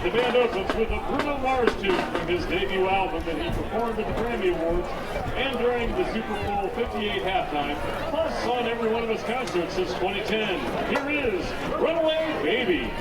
The band opens with a Bruno Mars tune from his debut album that he performed at the Grammy Awards and during the Super Bowl 58 halftime, plus on every one of his concerts since 2010. Here is Runaway Baby.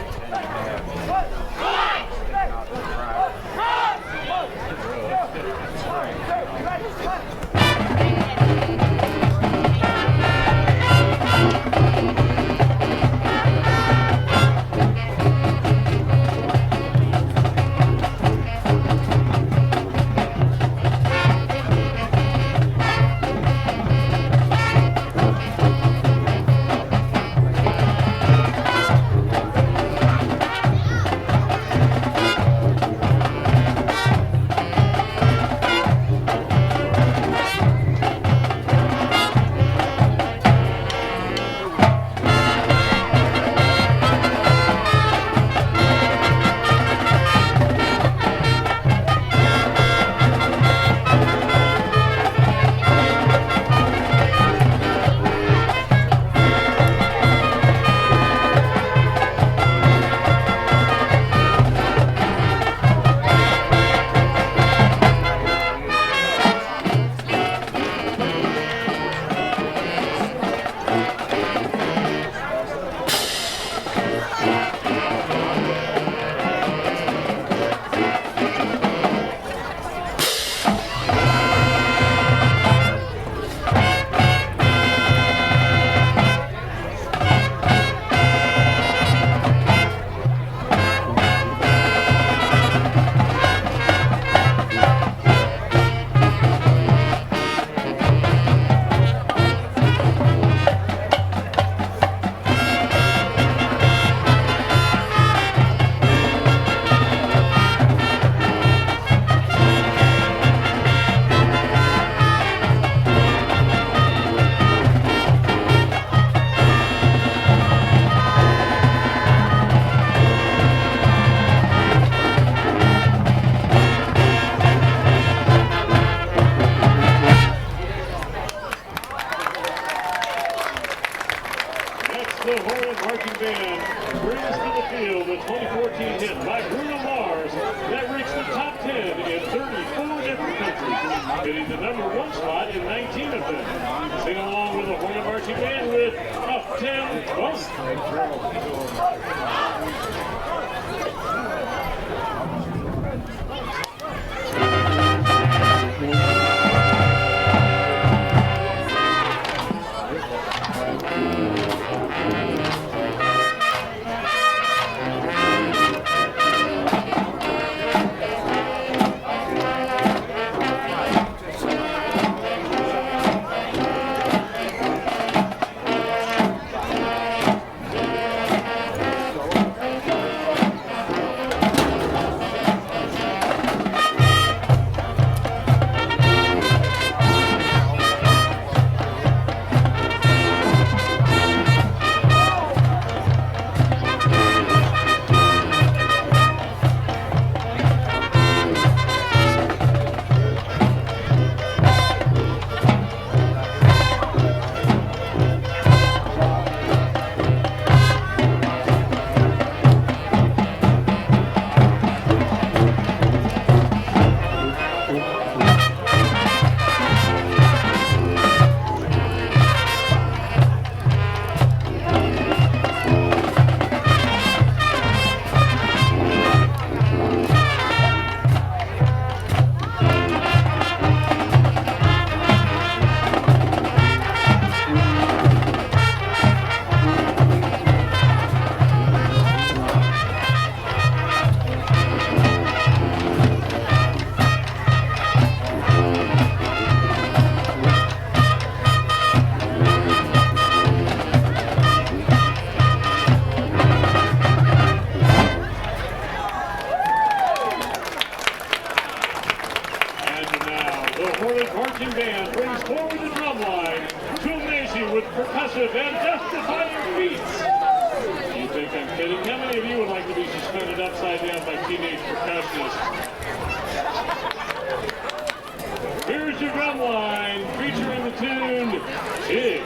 The Hornet marching band brings to the field the 2014 hit by Bruno Mars that reached the top 10 in 34 different countries, hitting the #1 spot in 19 of them. Sing along with the Hornet marching band with Up 10 marching band brings forward the drum line to amaze you with percussive and death-defying feats. You think I'm kidding? How many of you would like to be suspended upside down by teenage percussionists? Here's your drum line featuring the tune Jig.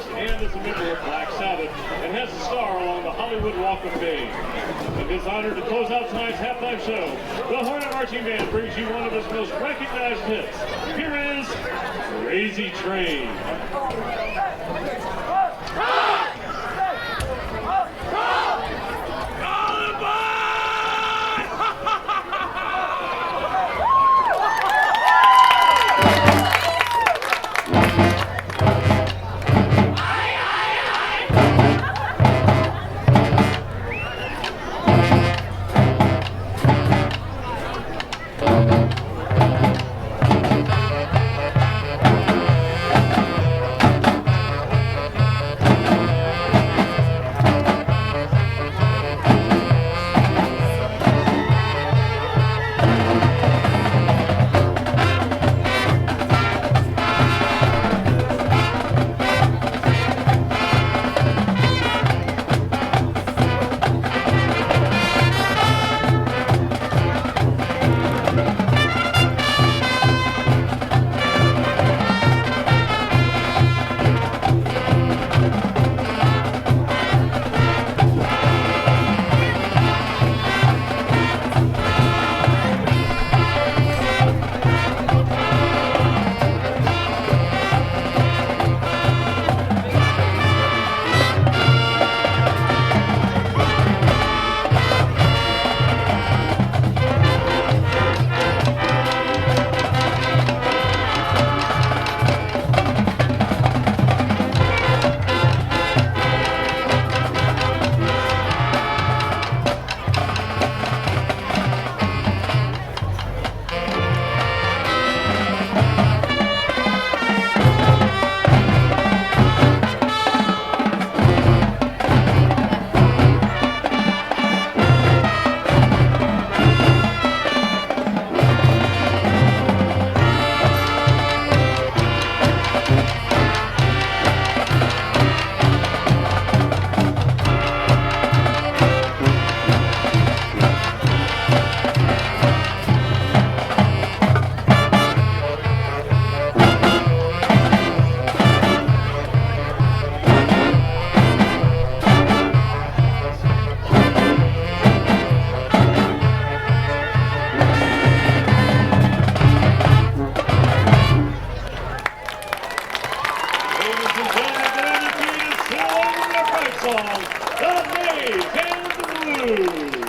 guitarist and is a member of Black Sabbath and has a star along the Hollywood Walk of Fame. In his honor to close out tonight's halftime show, the Hornet Marching Band brings you one of his most recognized hits. Here is Crazy Train. The Maize and the Blues.